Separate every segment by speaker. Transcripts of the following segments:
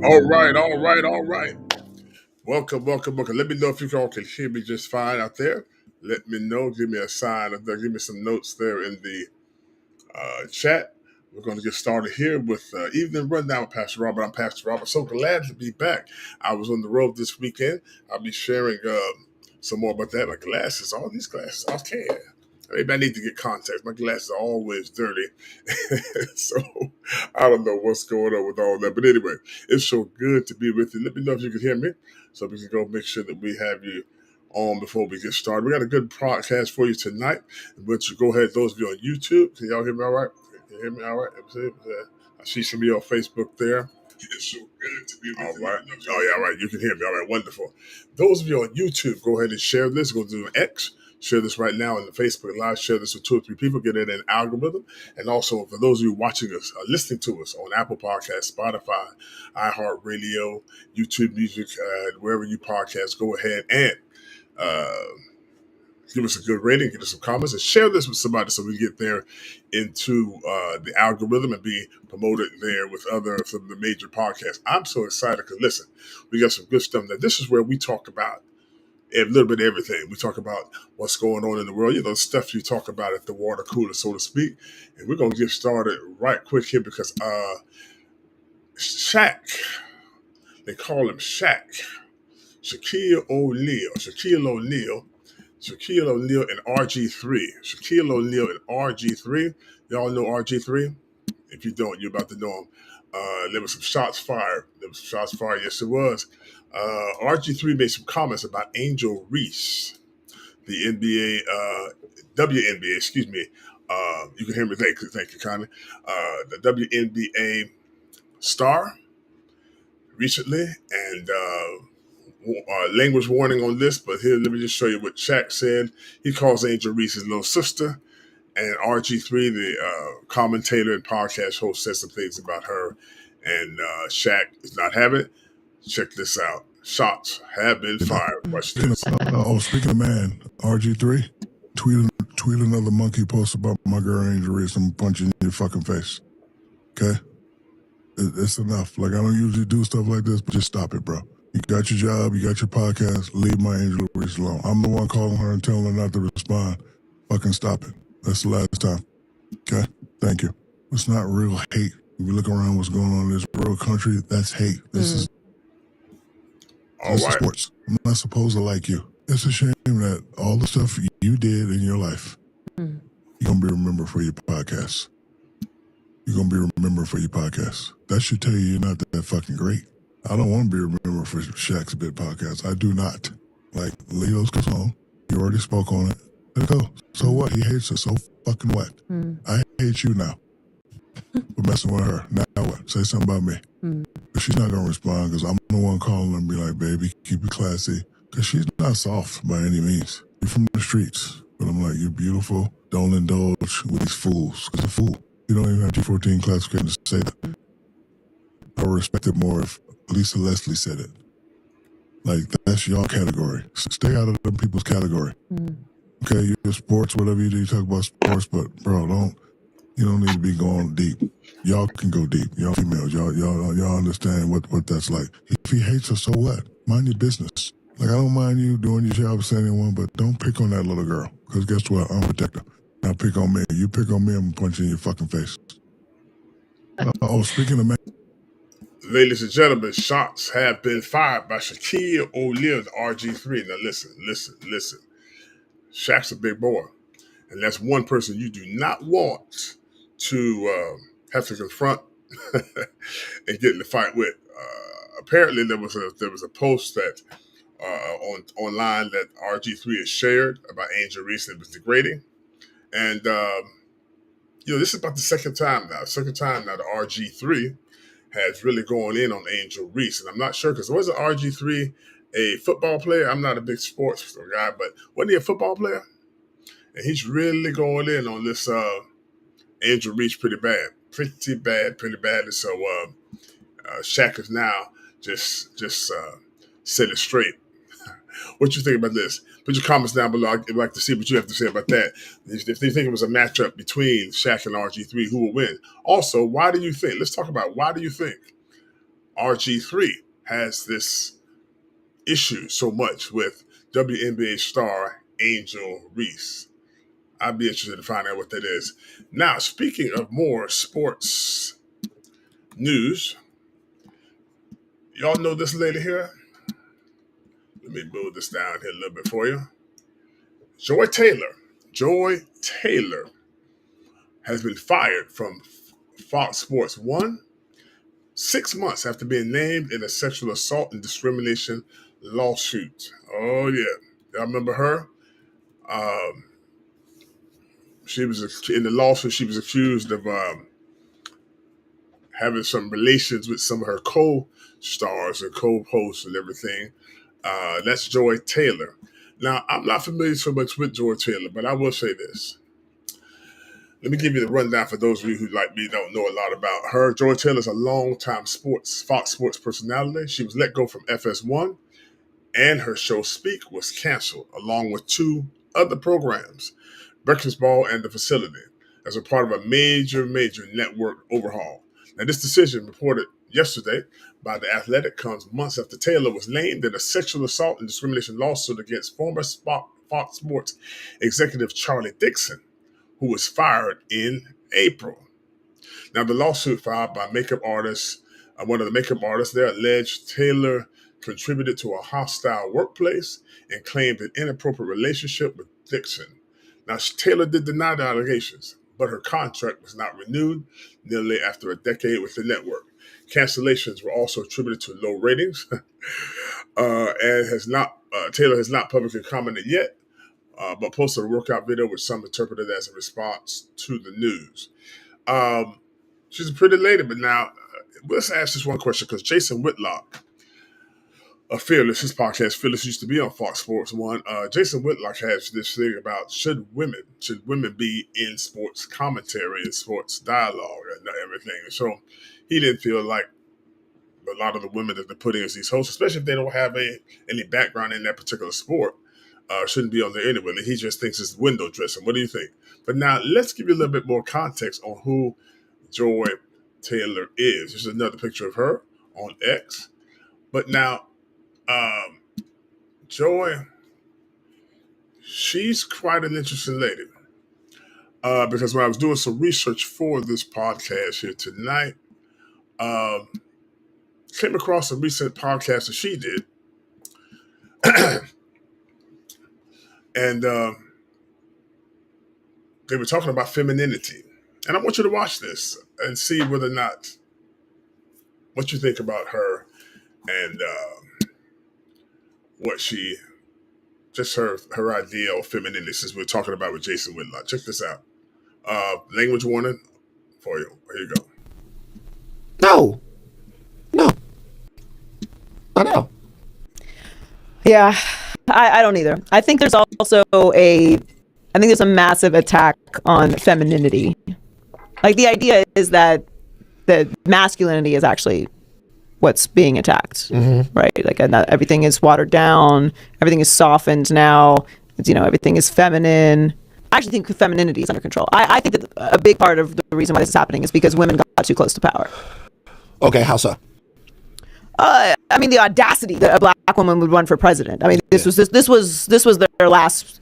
Speaker 1: All right. Welcome. Let me know if you all can hear me just fine out there. Let me know. Give me a sign up there. Give me some notes there in the chat. We're going to get started here with Evening Rundown with Pastor Robert. I'm Pastor Robert. So glad to be back. I was on the road this weekend. I'll be sharing some more about that. My glasses, all these glasses, I can't. Maybe I need to get contacts. My glasses are always dirty. So I don't know what's going on with all that. But anyway, it's so good to be with you. Let me know if you can hear me so we can go make sure that we have you on before we get started. We got a good podcast for you tonight. But you go ahead, those of you on YouTube, can y'all hear me all right? Can you hear me all right? I see some of you on Facebook there. It's so good to be with you. All right. Oh, yeah, all right. You can hear me. All right, wonderful. Those of you on YouTube, go ahead and share this. Go to an X. Share this right now on the Facebook Live. Share this with 2 or 3 people. Get it in an algorithm. And also, for those of you watching us, listening to us on Apple Podcasts, Spotify, iHeartRadio, YouTube Music, wherever you podcast, go ahead and give us a good rating, give us some comments, and share this with somebody so we get there into the algorithm and be promoted there with other some of the major podcasts. I'm so excited because, listen, we got some good stuff. Now, this is where we talk about a little bit of everything. We talk about what's going on in the world, stuff you talk about at the water cooler, so to speak. And we're going to get started right quick here because Shaq, they call him Shaq, Shaquille O'Neal and RG3. Shaquille O'Neal and RG3. Y'all know RG3? If you don't, you're about to know him. There was some shots fired. Yes, it was. RG3 made some comments about Angel Reese, the WNBA, excuse me. You can hear me. Thank you, Connie. The WNBA star recently, and language warning on this, but here, let me just show you what Shaq said. He calls Angel Reese his little sister, and RG3, the commentator and podcast host, said some things about her, and Shaq is not having it. Check this out. Shots have been fired. Watch this.
Speaker 2: Speaking of man, RG3, tweet another monkey post about my girl Angel Reese. I'm punching your fucking face. Okay? It's enough. Like, I don't usually do stuff like this, but just stop it, bro. You got your job, you got your podcast, leave my Angel Reese alone. I'm the one calling her and telling her not to respond. Fucking stop it. That's the last time. Okay? Thank you. It's not real hate. If you look around what's going on in this real country, that's hate. This is sports. I'm not supposed to like you. It's a shame that all the stuff you did in your life, you're going to be remembered for your podcast. You're going to be remembered for your podcast. That should tell you you're not that fucking great. I don't want to be remembered for Shaq's Bit podcast. I do not. Like, Leo's song, you already spoke on it. Let it go. So what? He hates her. So fucking what? I hate you now. We're messing with her. Now what? Say something about me. But she's not going to respond because I'm the one calling her and be like, baby, keep it classy. Because she's not soft by any means. You're from the streets. But I'm like, you're beautiful. Don't indulge with these fools. Because a fool. You don't even have G14 classification to say that. I would respect it more if Lisa Leslie said it. Like, that's your category. So stay out of them people's category. Okay, you're sports, whatever you do, you talk about sports, but bro, you don't need to be going deep. Y'all can go deep. Y'all females, y'all understand what that's like. If he hates her, so what? Mind your business. Like, I don't mind you doing your job as anyone, but don't pick on that little girl. Because guess what? I'm a protector. Now pick on me. You pick on me, I'm going to punch you in your fucking face. Speaking of man.
Speaker 1: Ladies and gentlemen, shots have been fired by Shaquille O'Neal and RG3. Now listen. Shaq's a big boy. And that's one person you do not want to have to confront and get in the fight with. Apparently, there was a post that online that RG3 has shared about Angel Reese that was degrading, and this is about the second time now that RG3 has really gone in on Angel Reese, and I'm not sure because wasn't RG3 a football player? I'm not a big sports guy, but wasn't he a football player? And he's really going in on this Angel Reese pretty badly. So Shaq is now just set it straight. What you think about this? Put your comments down below. I'd like to see what you have to say about that. If you think it was a matchup between Shaq and RG3, who will win? Also, why do you think? Let's talk about why do you think RG3 has this issue so much with WNBA star Angel Reese. I'd be interested to find out what that is. Now, speaking of more sports news, y'all know this lady here? Let me move this down here a little bit for you. Joy Taylor has been fired from Fox Sports 1 6 months after being named in a sexual assault and discrimination lawsuit. Oh, yeah. Y'all remember her? She was in the lawsuit. She was accused of having some relations with some of her co-stars and co-hosts and everything. That's Joy Taylor. Now, I'm not familiar so much with Joy Taylor, but I will say this. Let me give you the rundown for those of you who, like me, don't know a lot about her. Joy Taylor is a longtime Fox Sports personality. She was let go from FS1, and her show Speak was canceled, along with 2 other programs, Breakfast Ball and The Facility, as a part of a major network overhaul. Now, this decision, reported yesterday by The Athletic, comes months after Taylor was named in a sexual assault and discrimination lawsuit against former Fox Sports executive Charlie Dixon, who was fired in April. Now, the lawsuit filed by makeup artist, one of the makeup artists there, alleged Taylor contributed to a hostile workplace and claimed an inappropriate relationship with Dixon. Now, Taylor did deny the allegations, but her contract was not renewed nearly after a decade with the network. Cancellations were also attributed to low ratings, and Taylor has not publicly commented yet, but posted a workout video which some interpreted as a response to the news. She's a pretty lady, but now let's ask this one question, because Jason Whitlock of Fearless, his podcast Fearless used to be on Fox Sports 1. Jason Whitlock has this thing about should women be in sports commentary and sports dialogue and everything. And so he didn't feel like a lot of the women that they're putting as these hosts, especially if they don't have any background in that particular sport, shouldn't be on there anyway. He just thinks it's window dressing. What do you think? But now let's give you a little bit more context on who Joy Taylor is. This is another picture of her on X. But now, Joy, she's quite an interesting lady. Because when I was doing some research for this podcast here tonight, came across a recent podcast that she did. And they were talking about femininity. And I want you to watch this and see whether or not what you think about her and what she, just her idea of femininity, since we're talking about with Jason Whitlock. Check this out. Language warning for you. Here you go.
Speaker 3: No. I know.
Speaker 4: Yeah, I don't either. I think there's also there's a massive attack on femininity. Like, the idea is that masculinity is actually what's being attacked, right? Like, everything is watered down, everything is softened now. Everything is feminine. I actually think femininity is under control. I think that a big part of the reason why this is happening is because women got too close to power.
Speaker 3: Okay, how so?
Speaker 4: The audacity that a black woman would run for president. This was their last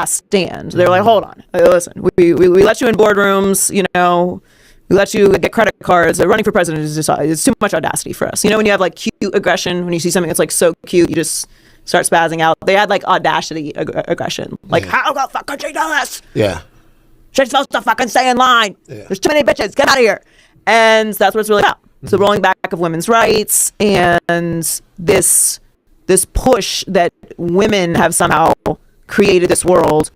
Speaker 4: stand. They're like, hold on, listen, we let you in boardrooms, we let you get credit cards. Running for president is it's too much audacity for us. When you have like cute aggression, when you see something that's like so cute, you just start spazzing out. They had like audacity aggression. Like, how the fuck could she do this?
Speaker 3: Yeah.
Speaker 4: She's supposed to fucking stay in line.
Speaker 3: Yeah.
Speaker 4: There's too many bitches. Get out of here. And that's what it's really about. So rolling back of women's rights and this push that women have somehow created this world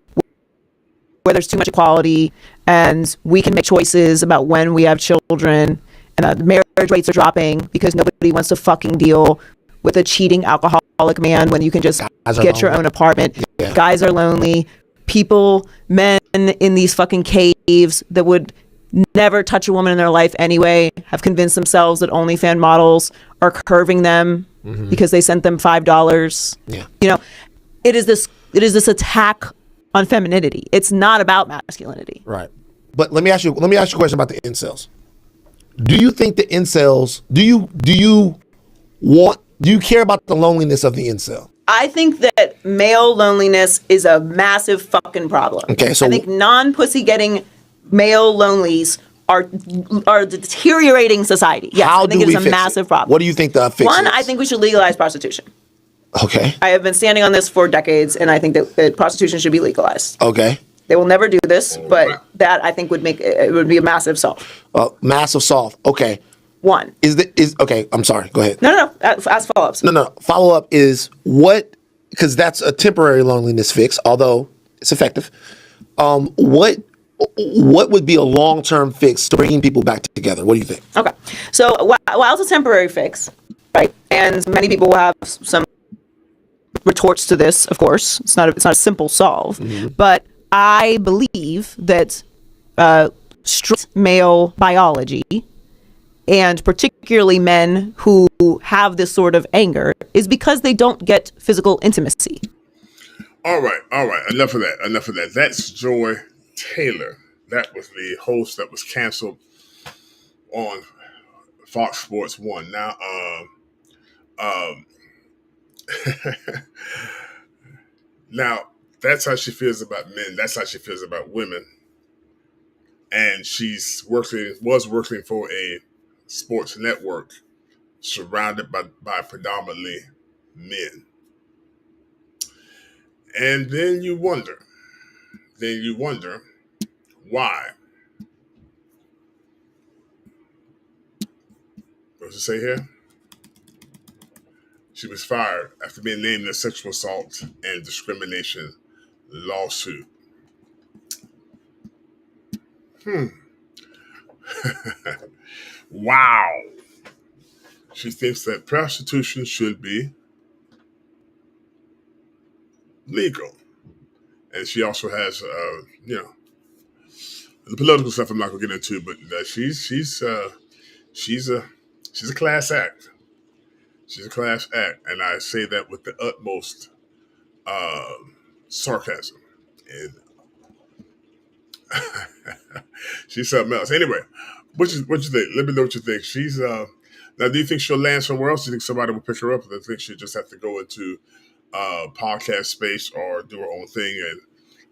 Speaker 4: where there's too much equality and we can make choices about when we have children, and marriage rates are dropping because nobody wants to fucking deal with a cheating alcoholic man when you can just get your own apartment. Yeah. Guys are lonely. Men in these fucking caves that would never touch a woman in their life anyway have convinced themselves that OnlyFans models are curving them because they sent them $5.
Speaker 3: Yeah.
Speaker 4: It is this attack on femininity. It's not about masculinity.
Speaker 3: Right. But let me ask you a question about the incels. Do you think the incels, do you care about the loneliness of the incel?
Speaker 4: I think that male loneliness is a massive fucking problem.
Speaker 3: Okay, so
Speaker 4: I think non-pussy getting male lonelies are deteriorating society. Yes,
Speaker 3: how
Speaker 4: I think
Speaker 3: do
Speaker 4: it is
Speaker 3: we
Speaker 4: a
Speaker 3: fix
Speaker 4: massive
Speaker 3: it?
Speaker 4: problem.
Speaker 3: What do you think the fix
Speaker 4: One,
Speaker 3: is?
Speaker 4: I think we should legalize prostitution.
Speaker 3: Okay.
Speaker 4: I have been standing on this for decades, and I think that prostitution should be legalized.
Speaker 3: Okay.
Speaker 4: They will never do this, but that I think would be a massive solve.
Speaker 3: Massive solve. Okay.
Speaker 4: One.
Speaker 3: Okay, I'm sorry. Go ahead.
Speaker 4: No. Ask follow-ups.
Speaker 3: No. Follow-up is what, because that's a temporary loneliness fix, although it's effective. What would be a long-term fix to bringing people back together? What do you think?
Speaker 4: Okay. So while it's a temporary fix, right, and many people will have some retorts to this, of course. It's not a simple solve, but I believe that straight male biology, and particularly men who have this sort of anger, is because they don't get physical intimacy.
Speaker 1: All right. Enough of that. That's Joy Taylor. That was the host that was canceled on Fox Sports 1. Now, now that's how she feels about men. That's how she feels about women. And was working for a sports network surrounded by predominantly men. And then you wonder why. What does it say here? She was fired after being named in a sexual assault and discrimination lawsuit. Wow. She thinks that prostitution should be legal. And she also has, the political stuff I'm not gonna get into, but she's a class act. She's a class act, and I say that with the utmost sarcasm. And she's something else. Anyway, what you think? Let me know what you think. She's now. Do you think she'll land somewhere else? Do you think somebody will pick her up? Or do you think she'll just have to go into podcast space or do her own thing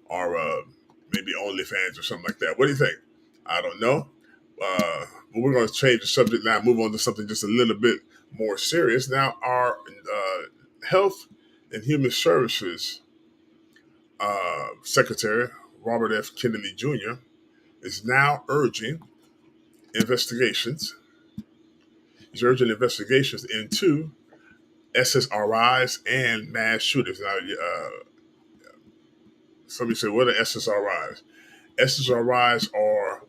Speaker 1: or maybe OnlyFans or something like that? What do you think? I don't know. But we're going to change the subject now, move on to something just a little bit more serious. Now, our Health and Human Services Secretary, Robert F. Kennedy Jr., is now urging investigations. He's urging investigations into SSRIs and mass shootings. Now, somebody said, what are SSRIs? SSRIs are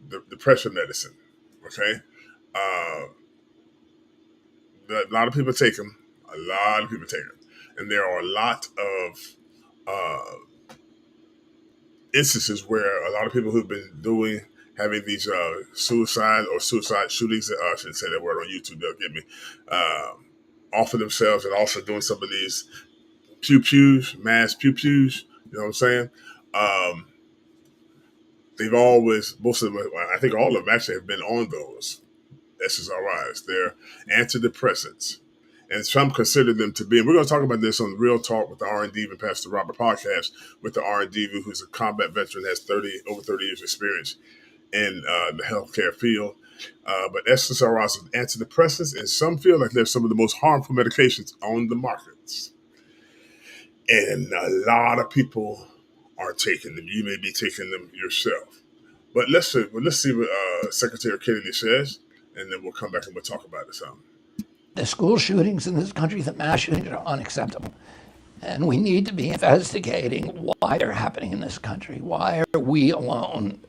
Speaker 1: the depression medicine, okay? A lot of people take them. And there are a lot of instances where a lot of people who've been having these suicide shootings, I shouldn't say that word on YouTube, they'll get me, off of themselves, and also doing some of these mass pew-pews, you know what I'm saying? Most of them, I think all of them actually have been on those SSRIs. They're antidepressants. And some consider them to be, and we're going to talk about this on Real Talk with the R&D and Pastor Robert podcast with the R&D, who's a combat veteran, has over 30 years experience in the healthcare field. But SSRIs are antidepressants, and some feel like they're some of the most harmful medications on the markets. And a lot of people are taking them. You may be taking them yourself. But let's see what Secretary Kennedy says, and then we'll come back and we'll talk about it some.
Speaker 5: The school shootings in this country, the mass shootings, are unacceptable. And we need to be investigating why they're happening in this country. Why are we alone?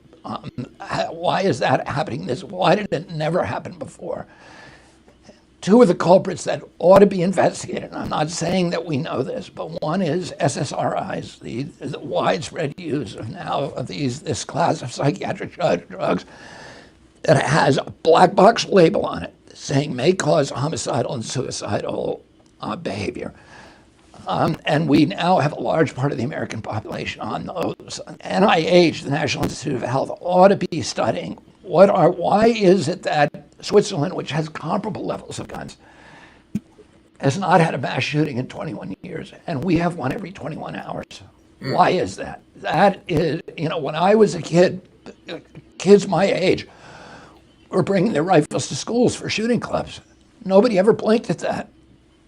Speaker 5: Why is that happening? Why did it never happen before? Two of the culprits that ought to be investigated, I'm not saying that we know this, but one is SSRIs, the widespread use of this class of psychiatric drugs that has a black box label on it saying may cause homicidal and suicidal behavior. And we now have a large part of the American population on those. NIH, the National Institute of Health, ought to be studying why is it that Switzerland, which has comparable levels of guns, has not had a mass shooting in 21 years, and we have one every 21 hours. Why is that? That is, when I was a kid, kids my age were bringing their rifles to schools for shooting clubs. Nobody ever blinked at that.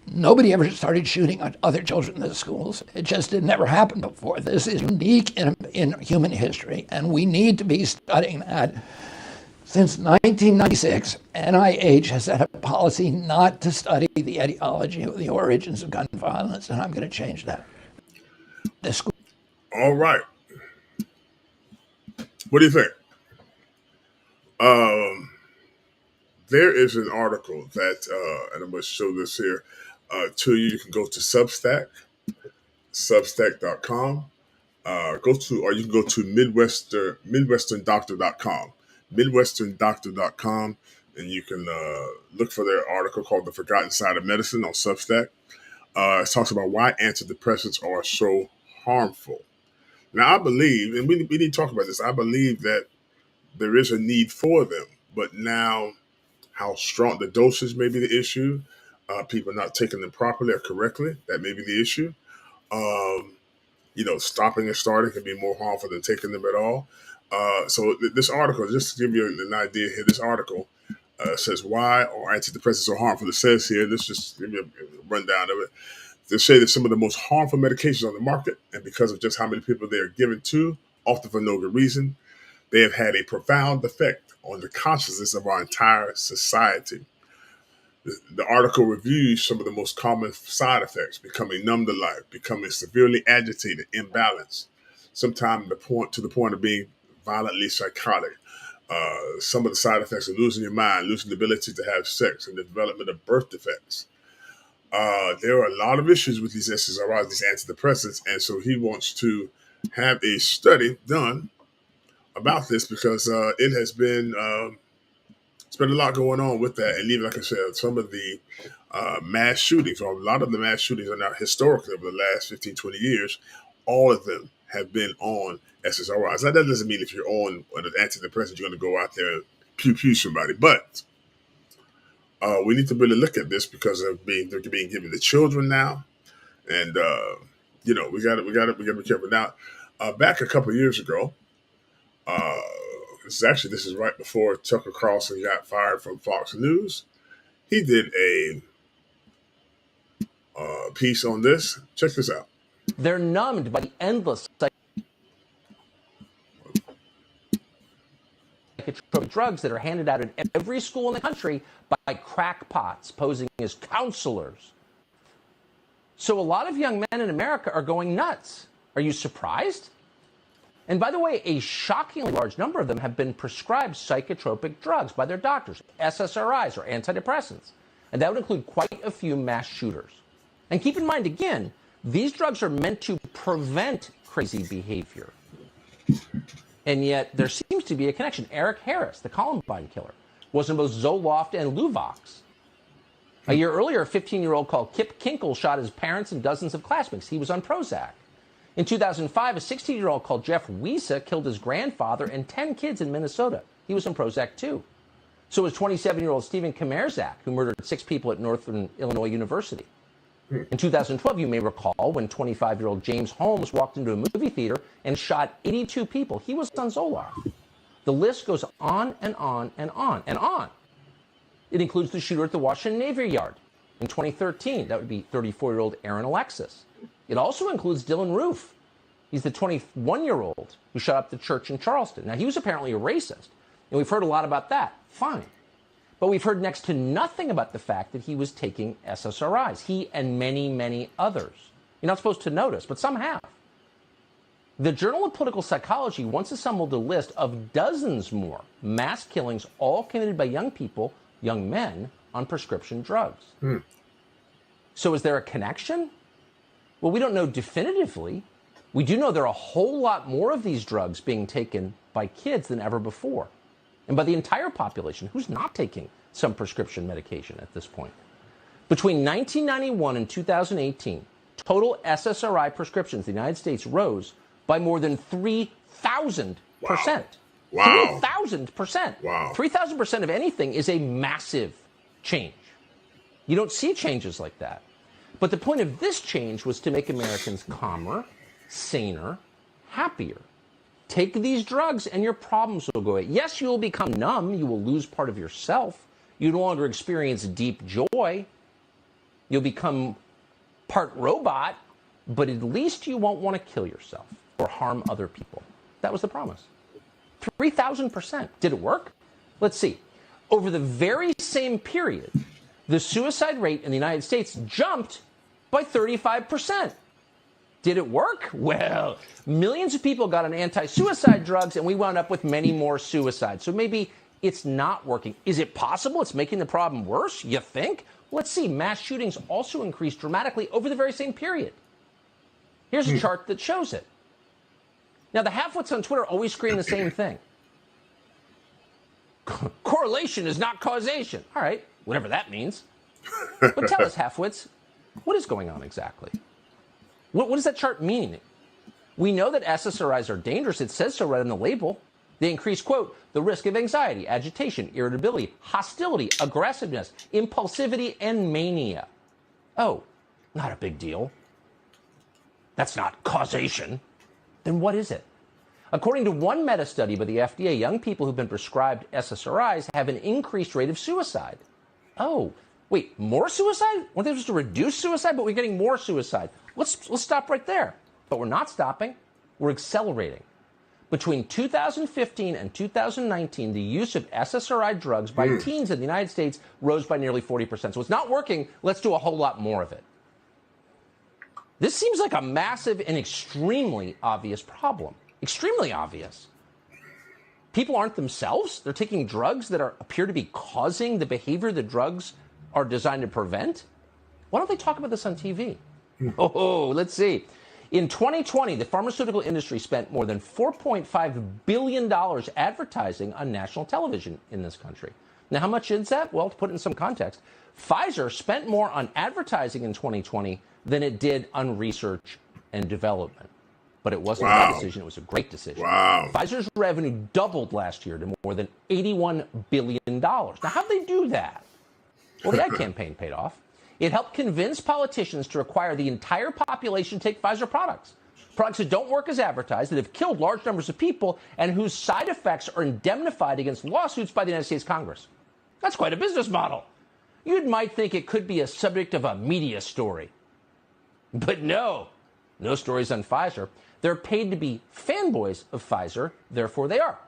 Speaker 5: Nobody ever started shooting at other children in the schools. It just had never happened before. This is unique in human history, and we need to be studying that. Since 1996, NIH has had a policy not to study the etiology of the origins of gun violence, and I'm going to change that.
Speaker 1: All right. What do you think? There is an article that, and I'm going to show this here to you. You can go to substack.com. Or you can go to midwesterndoctor.com. midwesterndoctor.com, and you can look for their article called The Forgotten Side of Medicine on Substack. It talks about why antidepressants are so harmful. Now, I believe, and we need to talk about this, I believe that there is a need for them, but now how strong the dosage may be the issue, people not taking them properly or correctly, that may be the issue. Stopping and starting can be more harmful than taking them at all. So this article, just to give you an idea here, this article says why are antidepressants so harmful? It says here, let's just give you a rundown of it. They say that some of the most harmful medications on the market, and because of just how many people they are given to, often for no good reason, they have had a profound effect on the consciousness of our entire society. The article reviews some of the most common side effects: becoming numb to life, becoming severely agitated, imbalanced, sometimes to the point of being violently psychotic. Some of the side effects are losing your mind, losing the ability to have sex, and the development of birth defects. There are a lot of issues with these SSRIs, these antidepressants, and so he wants to have a study done about this because it has been it's been a lot going on with that. And even like I said, some of the mass shootings, or a lot of the mass shootings are now historically over the last 15, 20 years, all of them have been on SSRIs. Now, that doesn't mean if you're on an antidepressant, you're going to go out there and pew somebody, but we need to really look at this because they're being given to children now, and we got to be careful. Now, back a couple of years ago, this is right before Tucker Carlson got fired from Fox News. He did a piece on this. Check this out.
Speaker 6: They're numbed by the endless psychotropic drugs that are handed out in every school in the country by crackpots posing as counselors. So a lot of young men in America are going nuts. Are you surprised? And by the way, a shockingly large number of them have been prescribed psychotropic drugs by their doctors, SSRIs or antidepressants. And that would include quite a few mass shooters. And keep in mind, again, these drugs are meant to prevent crazy behavior. And yet there seems to be a connection. Eric Harris, the Columbine killer, was on both Zoloft and Luvox. A year earlier, a 15-year-old called Kip Kinkle shot his parents and dozens of classmates. He was on Prozac. In 2005, a 16-year-old called Jeff Wiese killed his grandfather and 10 kids in Minnesota. He was on Prozac too. So was 27-year-old Stephen Kamerzak, who murdered 6 people at Northern Illinois University. In 2012, you may recall, when 25-year-old James Holmes walked into a movie theater and shot 82 people. He was on Zoloft. The list goes on and on and on and on. It includes the shooter at the Washington Navy Yard in 2013. That would be 34-year-old Aaron Alexis. It also includes Dylan Roof. He's the 21-year-old who shot up the church in Charleston. Now, he was apparently a racist, and we've heard a lot about that. Fine. But we've heard next to nothing about the fact that he was taking SSRIs. He and many, many others. You're not supposed to notice, but some have. The Journal of Political Psychology once assembled a list of dozens more mass killings, all committed by young people, young men, on prescription drugs. So is there a connection? Well, we don't know definitively. We do know there are a whole lot more of these drugs being taken by kids than ever before. And by the entire population, who's not taking some prescription medication at this point. Between 1991 and 2018, total SSRI prescriptions in the United States rose by more than 3,000%.
Speaker 1: Wow.
Speaker 6: 3,000%.
Speaker 1: Wow.
Speaker 6: 3,000% of anything is a massive change. You don't see changes like that. But the point of this change was to make Americans calmer, saner, happier. Take these drugs and your problems will go away. Yes, you will become numb. You will lose part of yourself. You no longer experience deep joy. You'll become part robot, but at least you won't want to kill yourself or harm other people. That was the promise. 3,000%. Did it work? Let's see. Over the very same period, the suicide rate in the United States jumped by 35%. Did it work? Well, millions of people got on anti-suicide drugs, and we wound up with many more suicides. So maybe it's not working. Is it possible it's making the problem worse? You think? Let's see. Mass shootings also increased dramatically over the very same period. Here's a chart that shows it. Now, the halfwits on Twitter always scream the same thing. Correlation is not causation. All right, whatever that means. But tell us, halfwits, what is going on exactly? What does that chart mean? We know that SSRIs are dangerous. It says so right on the label. They increase, quote, the risk of anxiety, agitation, irritability, hostility, aggressiveness, impulsivity, and mania. Oh, not a big deal. That's not causation. Then what is it? According to one meta-study by the FDA, young people who've been prescribed SSRIs have an increased rate of suicide. Oh, wait, more suicide? Weren't they supposed to reduce suicide? But we're getting more suicide. Let's stop right there. But we're not stopping. We're accelerating. Between 2015 and 2019, the use of SSRI drugs by teens in the United States rose by nearly 40%. So it's not working. Let's do a whole lot more of it. This seems like a massive and extremely obvious problem. Extremely obvious. People aren't themselves. They're taking drugs that appear to be causing the behavior the drugs are designed to prevent. Why don't they talk about this on TV? Oh, let's see. In 2020, the pharmaceutical industry spent more than $4.5 billion advertising on national television in this country. Now, how much is that? Well, to put it in some context, Pfizer spent more on advertising in 2020 than it did on research and development. But it wasn't a bad decision. It was a great decision.
Speaker 1: Wow.
Speaker 6: Pfizer's revenue doubled last year to more than $81 billion. Now, how'd they do that? Well, the ad campaign paid off. It helped convince politicians to require the entire population to take Pfizer products. Products that don't work as advertised, that have killed large numbers of people, and whose side effects are indemnified against lawsuits by the United States Congress. That's quite a business model. You might think it could be a subject of a media story. But no stories on Pfizer. They're paid to be fanboys of Pfizer, therefore they are.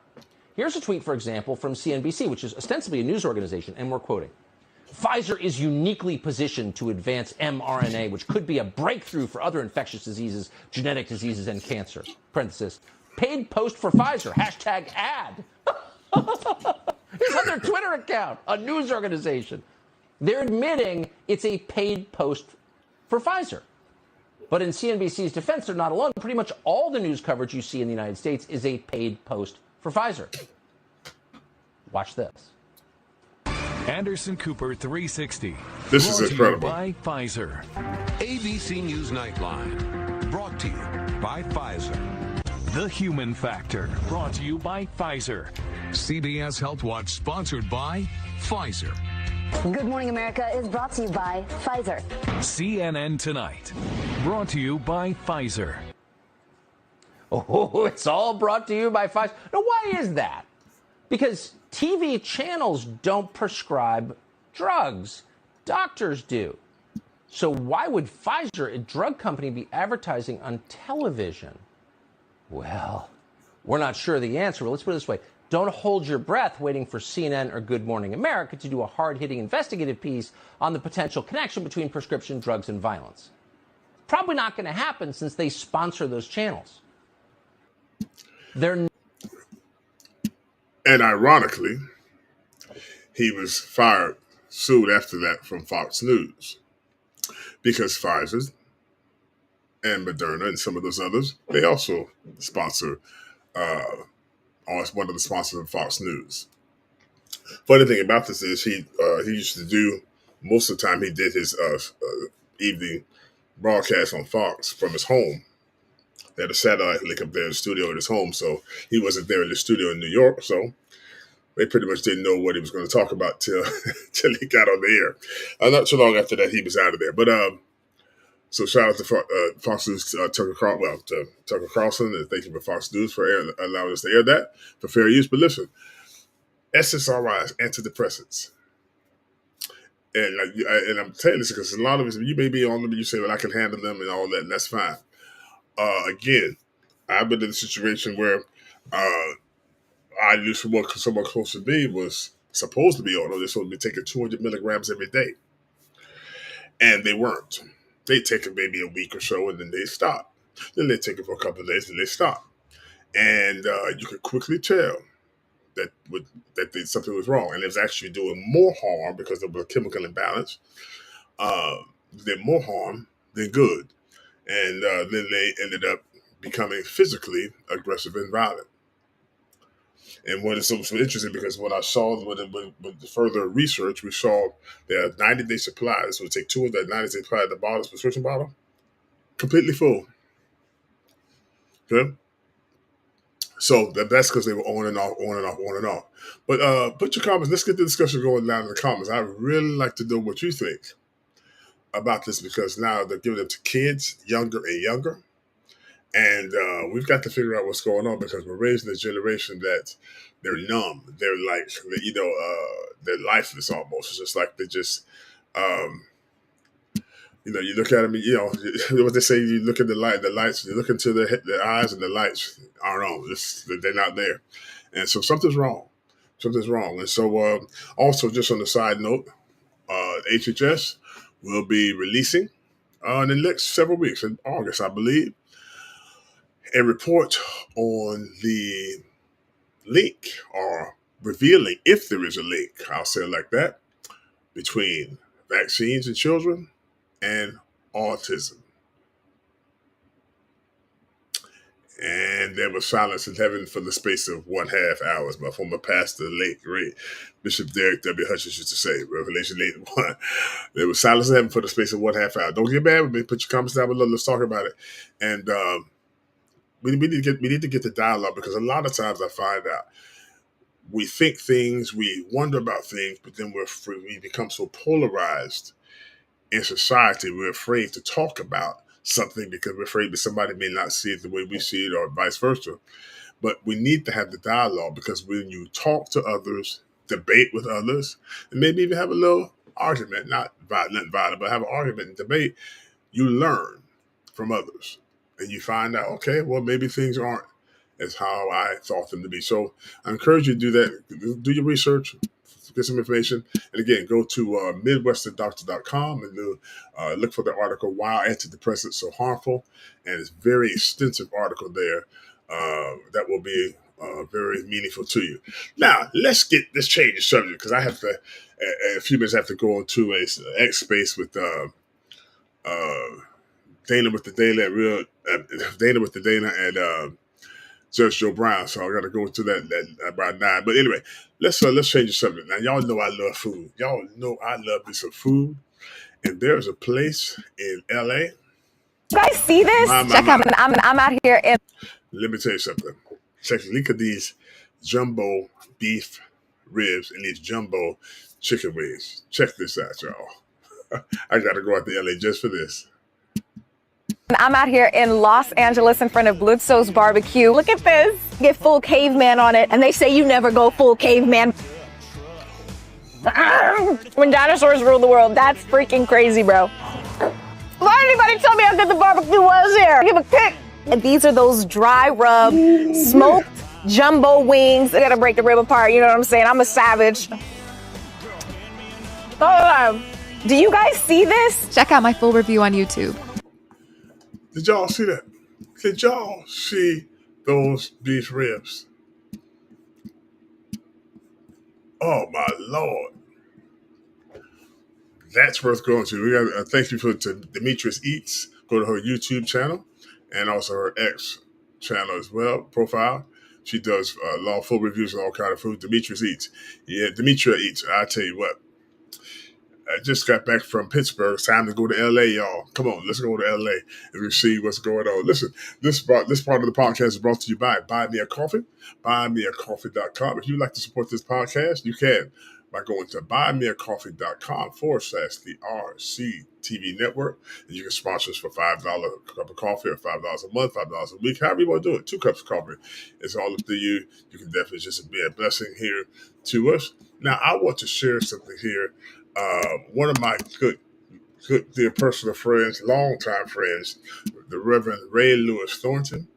Speaker 6: Here's a tweet, for example, from CNBC, which is ostensibly a news organization, and we're quoting. Pfizer is uniquely positioned to advance mRNA, which could be a breakthrough for other infectious diseases, genetic diseases, and cancer. Parenthesis. Paid post for Pfizer. Hashtag ad. It's on their Twitter account, a news organization. They're admitting it's a paid post for Pfizer. But in CNBC's defense, they're not alone. Pretty much all the news coverage you see in the United States is a paid post for Pfizer. Watch this.
Speaker 7: Anderson Cooper 360.
Speaker 1: This is incredible.
Speaker 7: By Pfizer.
Speaker 8: ABC News Nightline. Brought to you by Pfizer.
Speaker 7: The Human Factor. Brought to you by Pfizer.
Speaker 8: CBS Health Watch sponsored by Pfizer.
Speaker 9: Good Morning America is brought to you by Pfizer.
Speaker 7: CNN Tonight. Brought to you by Pfizer.
Speaker 6: Oh, it's all brought to you by Pfizer. Now, why is that? Because TV channels don't prescribe drugs. Doctors do. So why would Pfizer, a drug company, be advertising on television? Well, we're not sure the answer, but let's put it this way. Don't hold your breath waiting for CNN or Good Morning America to do a hard-hitting investigative piece on the potential connection between prescription drugs and violence. Probably not going to happen since they sponsor those channels. And
Speaker 1: ironically, he was fired soon after that from Fox News because Pfizer and Moderna and some of those others, they also sponsor, one of the sponsors of Fox News. Funny thing about this is he used to do, most of the time he did his evening broadcast on Fox from his home. They had a satellite link up there in the studio at his home, so he wasn't there in the studio in New York. So they pretty much didn't know what he was going to talk about till till he got on the air. Not too long after that, he was out of there. But so shout out to Fox News, Tucker Carlson, and thank you for Fox News for allowing us to air that for fair use. But listen, SSRIs, antidepressants. And I'm telling this because a lot of us, you may be on them and you say, well, I can handle them and all that, and that's fine. Again, I've been in a situation where I knew someone close to me was supposed to be on them. They're supposed to be taking 200 milligrams every day. And they weren't. They take it maybe a week or so and then they stop. Then they take it for a couple of days and they stop. And you could quickly tell that something was wrong. And it was actually doing more harm because of a chemical imbalance. Did more harm than good. And then they ended up becoming physically aggressive and violent. And what is so interesting, because what I saw with the further research, we saw there are 90-day supplies. So we take 2 of that 90-day supply of the bottles, prescription bottle, completely full. Okay? So that's because they were on and off, on and off, on and off. But put your comments. Let's get the discussion going down in the comments. I'd really like to know what you think about this, because now they're giving it to kids younger and younger. And we've got to figure out what's going on, because we're raising a generation that they're numb. They're like, they're lifeless almost. It's just like they just, you look at them, what they say, you look at the lights, you look into their eyes and the lights aren't on. They're not there. And so something's wrong. And so also, just on the side note, HHS will be releasing in the next several weeks, in August, I believe, a report on the link, or revealing, if there is a link, I'll say it like that, between vaccines in children and autism. And there was silence in heaven for the space of 1/2 hours. My former pastor, late great Bishop Derek W. Hutchins, used to say, Revelation 8:1. There was silence in heaven for the space of 1/2 hour. Don't get mad with me. Put your comments down below. Let's talk about it. And we need to get the dialogue, because a lot of times I find out we think things, we wonder about things, but then we become so polarized in society. We're afraid to talk about something because we're afraid that somebody may not see it the way we see it, or vice versa. But we need to have the dialogue, because when you talk to others, debate with others, and maybe even have a little argument, not violent, but have an argument and debate, you learn from others. And you find out, okay, well, maybe things aren't as how I thought them to be. So I encourage you to do that. Do your research, get some information. And again, go to MidwesternDoctor.com and look for the article, Why Antidepressants So Harmful. And it's a very extensive article there that will be very meaningful to you. Now, let's change the subject, because I have to, in a few minutes, I have to go into a X space with Dana with the Dana and Judge Joe Brown. So I got to go into that about 9. But anyway, let's change the subject. Now, y'all know I love food. Y'all know I love me some food. And there's a place in LA.
Speaker 10: You guys see this? Check out. I'm out here in.
Speaker 1: Let me tell you something. Look at these jumbo beef ribs and these jumbo chicken wings. Check this out, y'all. I got to go out to LA just for this.
Speaker 10: I'm out here in Los Angeles in front of Blitzo's Barbecue. Look at this. Get full caveman on it. And they say you never go full caveman. When dinosaurs ruled the world. That's freaking crazy, bro. Why did anybody tell me how good the barbecue was here? Give a kick. And these are those dry rub, smoked jumbo wings. I gotta break the rib apart. You know what I'm saying? I'm a savage. Do you guys see this?
Speaker 11: Check out my full review on YouTube.
Speaker 1: Did y'all see that? Did y'all see those beef ribs? Oh my Lord. That's worth going to. We got thank you to Demetrius Eats. Go to her YouTube channel and also her X channel as well, profile. She does full reviews of all kind of food. Demetrius Eats. Yeah, Demetria Eats. I tell you what. I just got back from Pittsburgh. It's time to go to LA, y'all. Come on, let's go to LA and see what's going on. Listen, this part of the podcast is brought to you by Buy Me a Coffee, buymeacoffee.com. If you'd like to support this podcast, you can by going to buymeacoffee.com/the RCTV network. And you can sponsor us for $5 a cup of coffee or $5 a month, $5 a week, however you want to do it. 2 cups of coffee. It's all up to you. You can definitely just be a blessing here to us. Now, I want to share something here. One of my good dear personal friends, longtime friends, the Reverend Ray Lewis Thornton.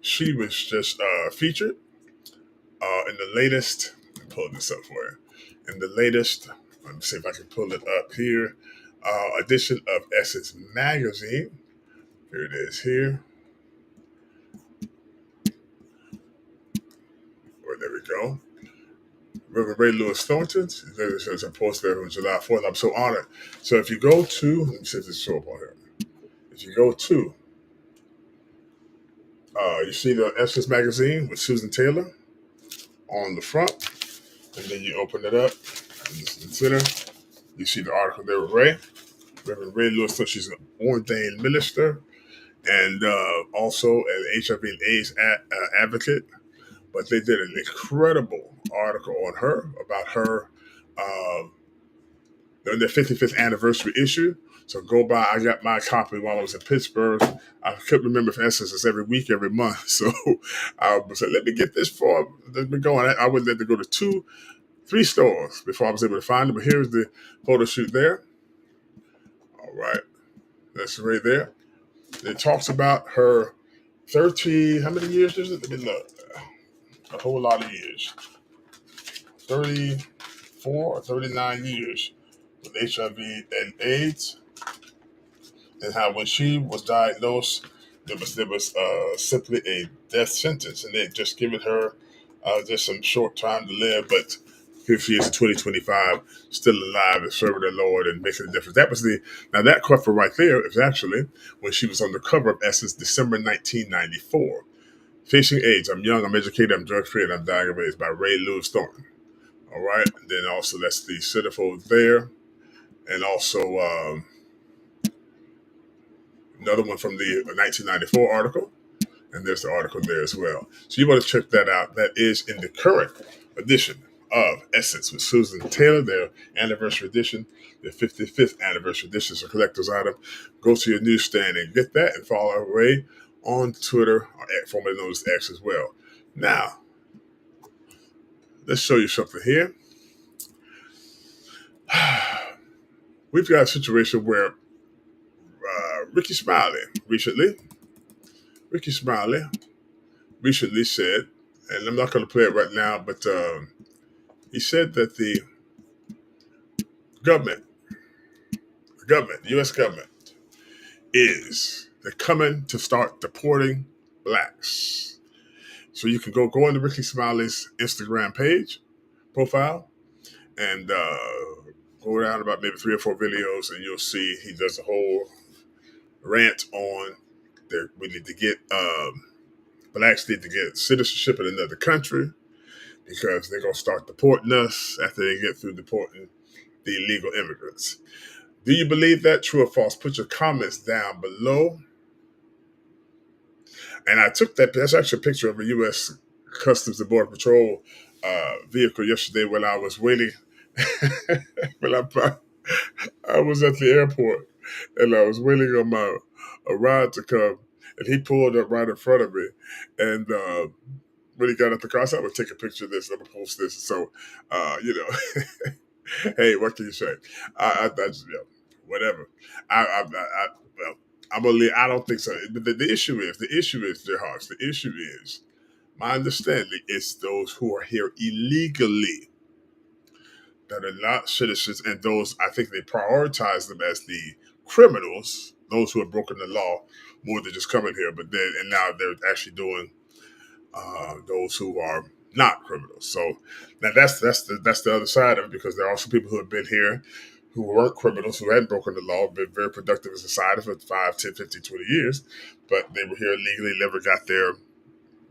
Speaker 1: She was just featured in the latest. Let me pull this up for you. In the latest, let me see if I can pull it up here. Edition of Essence Magazine. Here it is. Here. There we go. Reverend Ray Lewis Thornton. There's a post there on July 4th. I'm so honored. So if you go to, let me see if this show up on here. If you go to, you see the Essence magazine with Susan Taylor on the front, and then you open it up, and in the center, you see the article there with Ray. Reverend Ray Lewis Thornton. She's an ordained minister and also an HIV and AIDS advocate. But they did an incredible article on her about her their 55th anniversary issue. So go by. I got my copy while I was in Pittsburgh. I couldn't remember if Essence is every week, every month. So I said, let me get this for. Let me go. I went there to go to 3 stores before I was able to find it. But here's the photo shoot there. All right. That's right there. It talks about her 30, how many years is it? Let me look. A whole lot of years. 34 or 39 years with HIV and AIDS. And how when she was diagnosed, there was simply a death sentence. And they'd just given her just some short time to live. But here she is in 2025, still alive and serving the Lord and making a difference. That was now that cover right there is actually when she was on the cover of Essence, December 1994. Facing AIDS, I'm young, I'm educated, I'm drug-free, and I'm dying of AIDS by Ray Lewis Thornton. All right. And then also that's the centerfold there. And also another one from the 1994 article. And there's the article there as well. So you want to check that out. That is in the current edition of Essence with Susan Taylor, their anniversary edition, their 55th anniversary edition. It's a collector's item. Go to your newsstand and get that and follow Ray on Twitter, formerly known as X as well. Now, let's show you something here. We've got a situation where Ricky Smiley recently said, and I'm not going to play it right now, but he said that the U.S. government, they're coming to start deporting blacks. So you can go on to Ricky Smiley's Instagram profile, and go down about maybe 3 or 4 videos, and you'll see he does a whole rant on that we need to get blacks need to get citizenship in another country because they're going to start deporting us after they get through deporting the illegal immigrants. Do you believe that? True or false? Put your comments down below. And I took that's actually a picture of a U.S. Customs and Border Patrol vehicle yesterday when I was waiting. When I was at the airport and I was waiting on a ride to come, and he pulled up right in front of me. And when he got at the car, I said, I'm going to take a picture of this. I'm going to post this. So, hey, what can you say? I just, whatever. Well, I'm gonna leave. I don't think so. The issue is, dear hearts, the issue is, my understanding is those who are here illegally that are not citizens, and those, I think they prioritize them as the criminals, those who have broken the law more than just coming here, but then, and now they're actually doing those who are not criminals. So now that's the other side of it, because there are also people who have been here who weren't criminals, who hadn't broken the law, been very productive as a society for 5, 10, 15, 20 years, but they were here illegally, never got their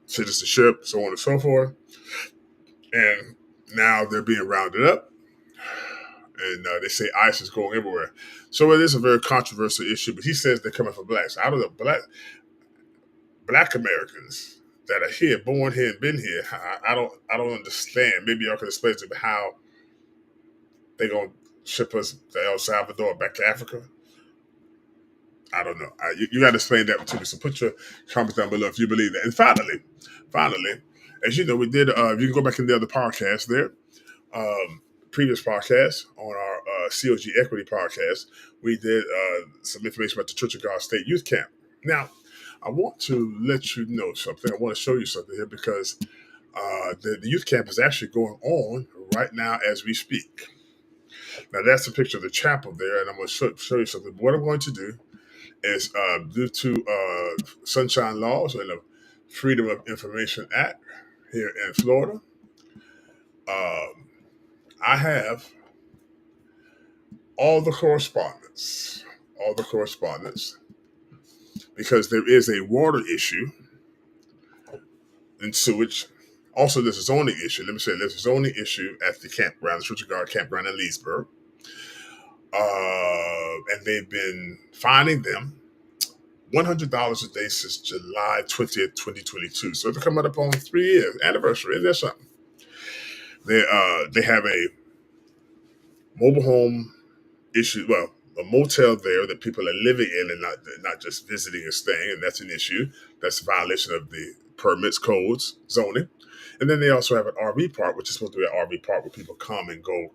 Speaker 1: citizenship, so on and so forth. And now they're being rounded up and they say ICE is going everywhere. So it is a very controversial issue. But he says they're coming for blacks. I don't know, black Americans that are here, born here, and been here. I don't understand. Maybe y'all can explain to me how they're gonna ship us to El Salvador, back to Africa. I don't know. You got to explain that to me. So put your comments down below if you believe that. And finally, as you know, we did. You can go back in the other podcast there. Previous podcast on our COG Equity podcast, we did some information about the Church of God State Youth Camp. Now, I want to let you know something. I want to show you something here because the youth camp is actually going on right now as we speak. Now, that's a picture of the chapel there, and I'm going to show you something. What I'm going to do is, due to sunshine laws and the Freedom of Information Act here in Florida, I have all the correspondence, because there is a water issue and sewage. Also, there's a zoning issue. Let me say there's a zoning issue at the campground, the Church of God campground in Leesburg. And they've been fining them $100 a day since July 20th, 2022. So they're coming up on 3 years anniversary. Isn't that something? They have a mobile home issue. Well, a motel there that people are living in and not just visiting and staying, and that's an issue. That's a violation of the permits, codes, zoning. And then they also have an RV park, which is supposed to be an RV park where people come and go.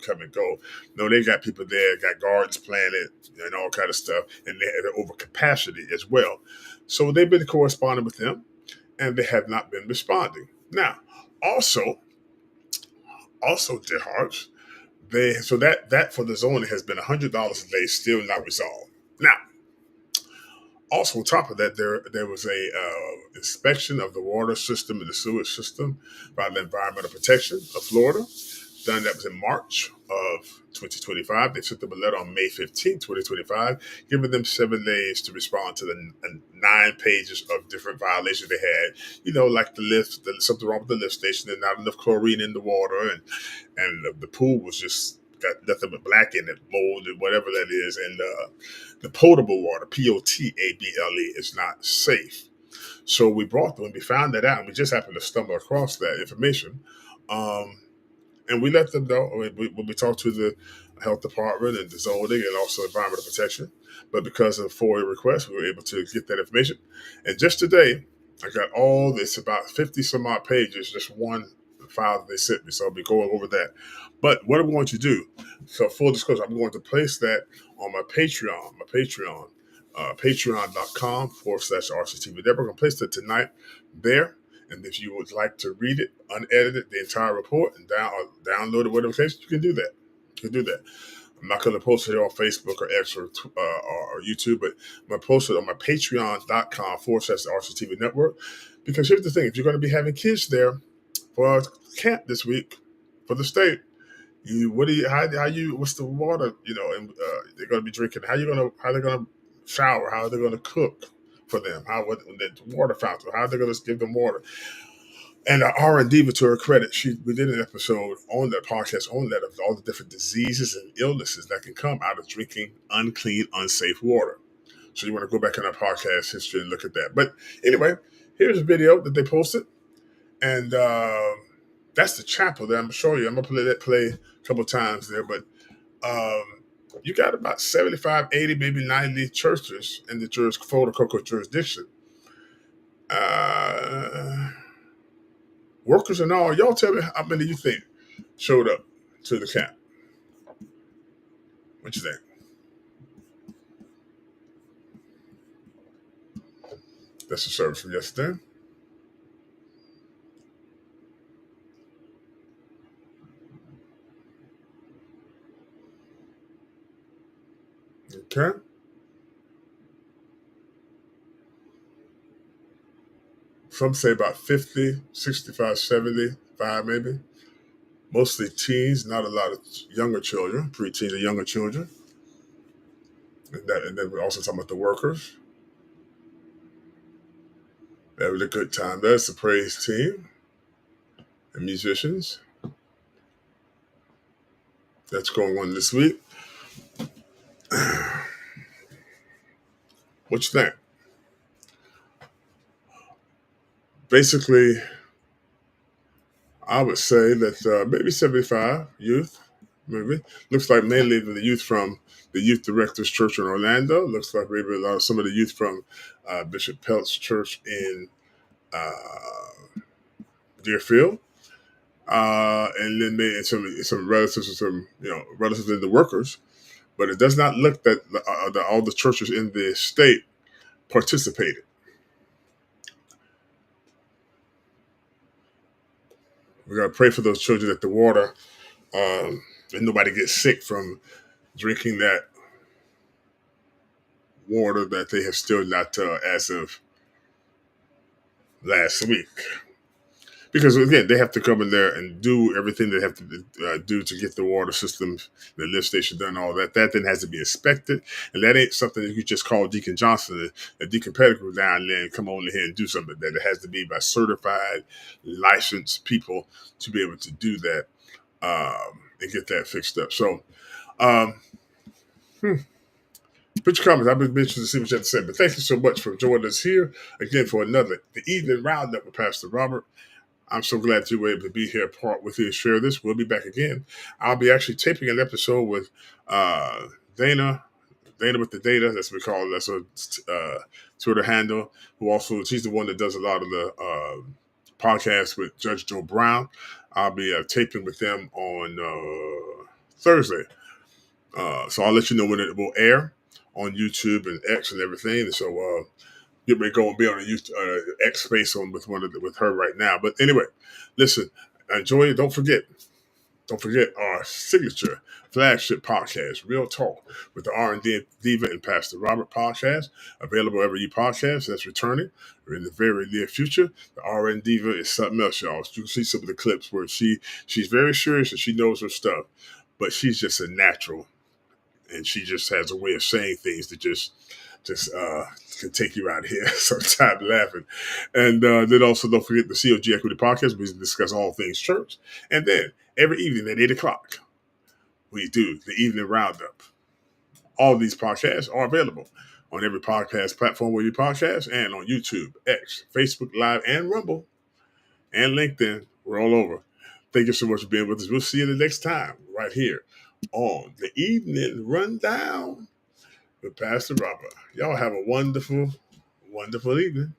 Speaker 1: No, they got people there, got gardens planted and all kind of stuff, and they're over capacity as well. So they've been corresponding with them, and they have not been responding. Now, also, dear hearts, that for the zoning has been $100 a day, still not resolved. Now, also on top of that, there was a inspection of the water system and the sewage system by the Environmental Protection of Florida. Done that was in March of 2025. They sent them a letter on May 15, 2025, giving them 7 days to respond to the 9 pages of different violations they had. Like the lift, something wrong with the lift station, and not enough chlorine in the water, and the pool was just got nothing but black in it, mold and whatever that is, and the potable water, POTABLE, is not safe. So we brought them, and we found that out, and we just happened to stumble across that information. And we let them know when we talked to the health department and the zoning and also environmental protection. But because of FOIA requests, we were able to get that information. And just today, I got all this, about 50 some odd pages, just one file that they sent me. So I'll be going over that. But what I'm going to do, so full disclosure, I'm going to place that on my Patreon, patreon.com/RCTV. We're going to place it tonight there. And if you would like to read it unedited, the entire report, and download it, whatever case, you can do that. I'm not going to post it on Facebook or X or YouTube, but I'm going to post it on my patreon.com/RCTV network. Because here's the thing, if you're going to be having kids there for camp this week for the state, what's the water, and they're going to be drinking, how they're going to shower, how are they going to cook for them, the water fountain, how are they going to give them water. And R&D, to her credit, we did an episode on that podcast on that, of all the different diseases and illnesses that can come out of drinking unclean, unsafe water. So you want to go back in our podcast history and look at that. But anyway, here's a video that they posted, and that's the chapel that I'm showing you. I'm going to play a couple times there, but you got about 75, 80, maybe 90 churches in the Florida Cocoa jurisdiction. Workers and all, y'all tell me how many you think showed up to the camp. What you think? That's the service from yesterday. Okay. Some say about 50, 65, 75 maybe. Mostly teens, not a lot of younger children, preteens and younger children. And then we're also talking about the workers. That was a good time. That's the praise team and musicians. that's going on this week. What you think? Basically, I would say that maybe 75 youth, maybe. Looks like mainly the youth from the Youth Directors Church in Orlando. Looks like maybe some of the youth from Bishop Pelt's church in Deerfield. And then maybe some relatives or some relatives in the workers. But it does not look that all the churches in the state participated. We got to pray for those children that the water and nobody gets sick from drinking that water that they have still not as of last week. Because again, they have to come in there and do everything they have to do to get the water system, the lift station done, all that. That then has to be inspected, and that ain't something that you just call Deacon Johnson and Deacon Pettigrew down there and come on here and do something. That it has to be by certified, licensed people to be able to do that and get that fixed up. So, put your comments. I've been interested to see what you have to say. But thank you so much for joining us here again for the evening roundup with Pastor Robert. I'm so glad you were able to be here, part with you, and share this. We'll be back again. I'll be actually taping an episode with Dana with the Data. That's what we call it. That's a Twitter handle. She's the one that does a lot of the podcasts with Judge Joe Brown. I'll be taping with them on Thursday. So I'll let you know when it will air on YouTube and X and everything. And so get ready to go and be on a X space with her right now. But anyway, listen, enjoy it. Don't forget our signature flagship podcast, Real Talk with the R&D Diva and Pastor Robert podcast, available wherever you podcast. That's returning in the very near future. The R&D Diva is something else, y'all. You can see some of the clips where she's very serious and she knows her stuff, but she's just a natural, and she just has a way of saying things that just can take you out here sometime laughing. And then also don't forget the COG Equity Podcast. We discuss all things church. And then every evening at 8 o'clock, we do the evening roundup. All these podcasts are available on every podcast platform where you podcast, and on YouTube, X, Facebook Live, and Rumble, and LinkedIn. We're all over. Thank you so much for being with us. We'll see you the next time right here on the Evening Rundown with Pastor Robert. Y'all have a wonderful, wonderful evening.